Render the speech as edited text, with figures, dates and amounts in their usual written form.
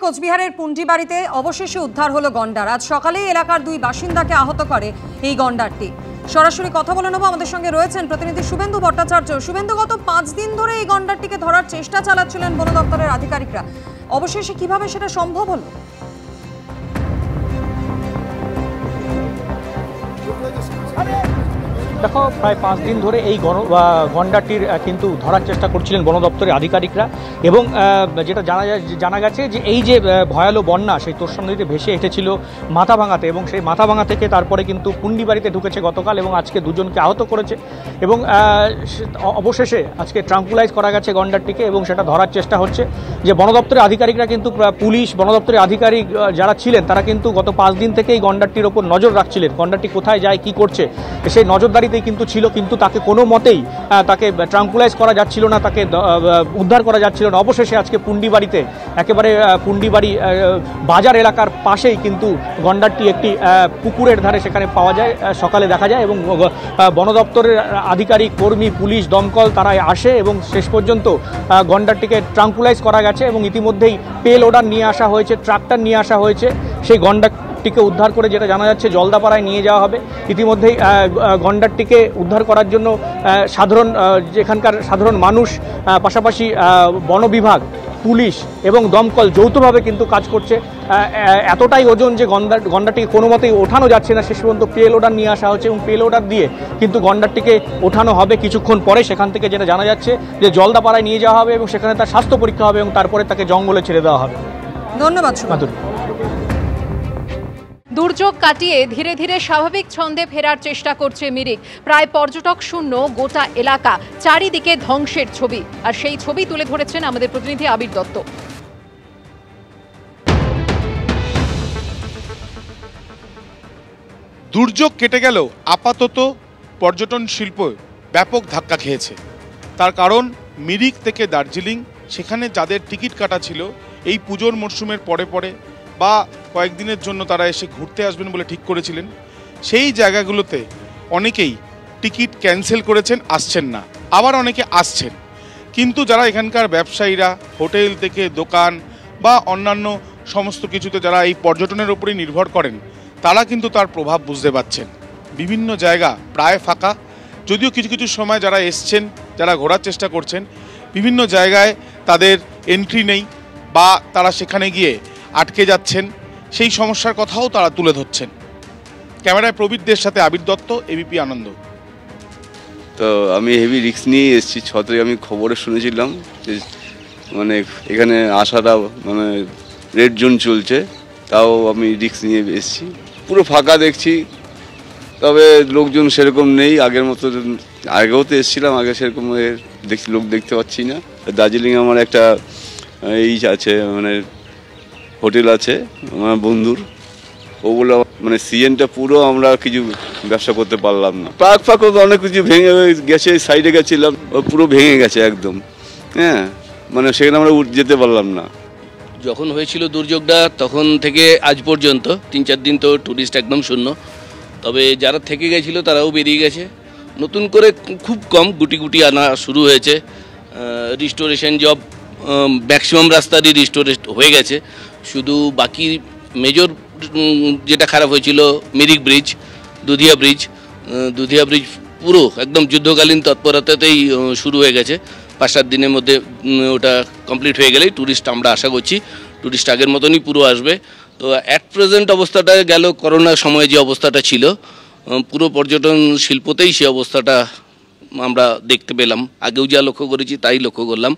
কোচবিহারের পুন্ডিবাড়িতে অবশেষে উদ্ধার হলো গন্ডার। আজ সকালেই এলাকার দুই বাসিন্দাকে আহত করে এই গন্ডারটি। সরাসরি কথা বলে নেব, আমাদের সঙ্গে রয়েছেন প্রতিনিধি শুভেন্দু ভট্টাচার্য। শুভেন্দু, গত 5 দিন ধরে এই গন্ডারটিকে ধরার চেষ্টা চালাচ্ছিলেন বন দপ্তরের আধিকারিকরা, অবশেষে কিভাবে সেটা সম্ভব হলো? দেখো, প্রায় 5 দিন ধরে এই গন্ডারটির কিন্তু ধরার চেষ্টা করছিলেন বন দপ্তরের আধিকারিকরা, এবং যেটা জানা গেছে যে এই যে ভয়ালো বন্যা সেই তোরসা নদীতে ভেসে এসেছিল মাথাভাঙাতে, এবং সেই মাথাভাঙা থেকে তারপরে কিন্তু পুন্ডিবাড়িতে ঢুকেছে গতকাল, এবং আজকে দুজনকে আহত করেছে। এবং অবশেষে আজকে ট্রাঙ্কুলাইজ করা গেছে গন্ডারটিকে, এবং সেটা ধরার চেষ্টা হচ্ছে। যে বন দপ্তরের আধিকারিকরা কিন্তু, পুলিশ, বন দপ্তরের আধিকারিক যারা ছিলেন তারা কিন্তু গত 5 দিন থেকে এই গন্ডারটির ওপর নজর রাখছিলেন। গন্ডারটি কোথায় যায়, কি করছে, সেই নজরদারি কিন্তু ছিল, কিন্তু তাকে কোনো মতেই তাকে ট্রাঙ্কুলাইজ করা যাচ্ছিল না, তাকে উদ্ধার করা যাচ্ছিল না। অবশেষে আজকে পুন্ডিবাড়িতে, একেবারে পুন্ডিবাড়ি বাজার এলাকার পাশেই কিন্তু গন্ডারটি একটি পুকুরের ধারে সেখানে পাওয়া যায়, সকালে দেখা যায়, এবং বন দপ্তরের আধিকারিক, কর্মী, পুলিশ, দমকল তারা আসে, এবং শেষ পর্যন্ত গন্ডারটিকে ট্রাঙ্কুলাইজ করা গেছে, এবং ইতিমধ্যেই পে লোডার নিয়ে আসা হয়েছে, ট্রাক্টর নিয়ে আসা হয়েছে। সেই গন্ডারটিকে উদ্ধার করে, যেটা জানা যাচ্ছে, জলদাপাড়ায় নিয়ে যাওয়া হবে। ইতিমধ্যেই গন্ডারটিকে উদ্ধার করার জন্য যেখানকার সাধারণ মানুষ, পাশাপাশি বন বিভাগ, পুলিশ এবং দমকল যৌথভাবে কিন্তু কাজ করছে। এতটাই ওজন যে গন্ডারটিকে কোনো মতেই ওঠানো যাচ্ছে না। শেষ পর্যন্ত পে লোডার নিয়ে আসা হচ্ছে, এবং পে লোডার দিয়ে কিন্তু গন্ডারটিকে ওঠানো হবে কিছুক্ষণ পরে। সেখান থেকে যেটা জানা যাচ্ছে যে জলদাপাড়ায় নিয়ে যাওয়া হবে, এবং সেখানে তার স্বাস্থ্য পরীক্ষা হবে, এবং তারপরে তাকে জঙ্গলে ছেড়ে দেওয়া হবে। ধন্যবাদ মাধুরী। দুর্যোগ কাটিয়ে ধীরে ধীরে স্বাভাবিক ছন্দে ফেরার চেষ্টা করছে মিরিক। প্রায় পর্যটক শূন্য গোটা এলাকা, চারিদিকে ধ্বংসের ছবি, আর সেই ছবি তুলে ধরেছেন আমাদের প্রতিনিধি আবির দত্ত। দুর্যোগ কেটে গেল, আপাতত পর্যটন শিল্প ব্যাপক ধাক্কা খেয়েছে। তার কারণ মিরিক থেকে দার্জিলিং, সেখানে যাদের টিকিট কাটা ছিল এই পুজোর মরশুমের পরে পরে বা কয়েকদিনের জন্য তারা এসে ঘুরতে আসবেন বলে ঠিক করেছিলেন, সেই জায়গাগুলোতে অনেকেই টিকিট ক্যান্সেল করেছেন, আসছেন না। আবার অনেকে আসছেন, কিন্তু যারা এখানকার ব্যবসায়ীরা, হোটেল থেকে দোকান বা অন্যান্য সমস্ত কিছুতে যারা এই পর্যটনের উপরেই নির্ভর করেন, তারা কিন্তু তার প্রভাব বুঝতে পারছেন। বিভিন্ন জায়গা প্রায় ফাঁকা, যদিও কিছু কিছু সময় যারা এসছেন, যারা ঘোরার চেষ্টা করছেন, বিভিন্ন জায়গায় তাদের এন্ট্রি নেই বা তারা সেখানে গিয়ে আটকে যাচ্ছেন। সেই সমস্যার কথাও তারা তুলে ধরছেন। ক্যামেরায় প্রবীরদের সাথে আবির দত্ত, এবিপি আনন্দ। তো আমি হেভি রিস্ক নিয়ে এসেছি। 6 তারিখ আমি খবরে শুনেছিলাম যে মানে এখানে আসাটা মানে রেড জোন চলছে, তাও আমি রিস্ক নিয়ে এসেছি। পুরো ফাঁকা দেখছি, তবে লোকজন সেরকম নেই আগের মতো। আগেও তো এসেছিলাম, আগে সেরকম লোক দেখতে পাচ্ছি না। দার্জিলিং আমার একটা এই আছে, মানে হোটেল আছে আমার বন্ধুর, ওগুলো মানে সিজনটা পুরো আমরা কিছু ব্যবসা করতে পারলাম না। পাক অনেক কিছু ভেঙে গেছে, সাইডে গেছিলাম পুরো ভেঙে গেছে একদম। হ্যাঁ, মানে সেখানে আমরা যেতে পারলাম না। যখন হয়েছিল দুর্যোগটা তখন থেকে আজ পর্যন্ত 3-4 দিন তো ট্যুরিস্ট একদম শূন্য। তবে যারা থেকে গেছিলো তারাও বেরিয়ে গেছে, নতুন করে খুব কম গুটি গুটি আনা শুরু হয়েছে। রিস্টোরেশন জব ম্যাক্সিমাম রাস্তারই রিস্টোরেট হয়ে গেছে। শুধু বাকি মেজর যেটা খারাপ হয়েছিল মিরিক ব্রিজ, দুধিয়া ব্রিজ পুরো একদম যুদ্ধকালীন তৎপরতাতেই শুরু হয়ে গেছে। 5-7 দিনের মধ্যে ওটা কমপ্লিট হয়ে গেলেই ট্যুরিস্ট আমরা আশা করছি ট্যুরিস্ট আগের মতনই পুরো আসবে। তো অ্যাট প্রেজেন্ট অবস্থাটা গেল, করোনার সময় যে অবস্থাটা ছিল পুরো পর্যটন শিল্পতেই সে অবস্থাটা আমরা দেখতে পেলাম। আগেও যা লক্ষ্য করেছি তাই লক্ষ্য করলাম।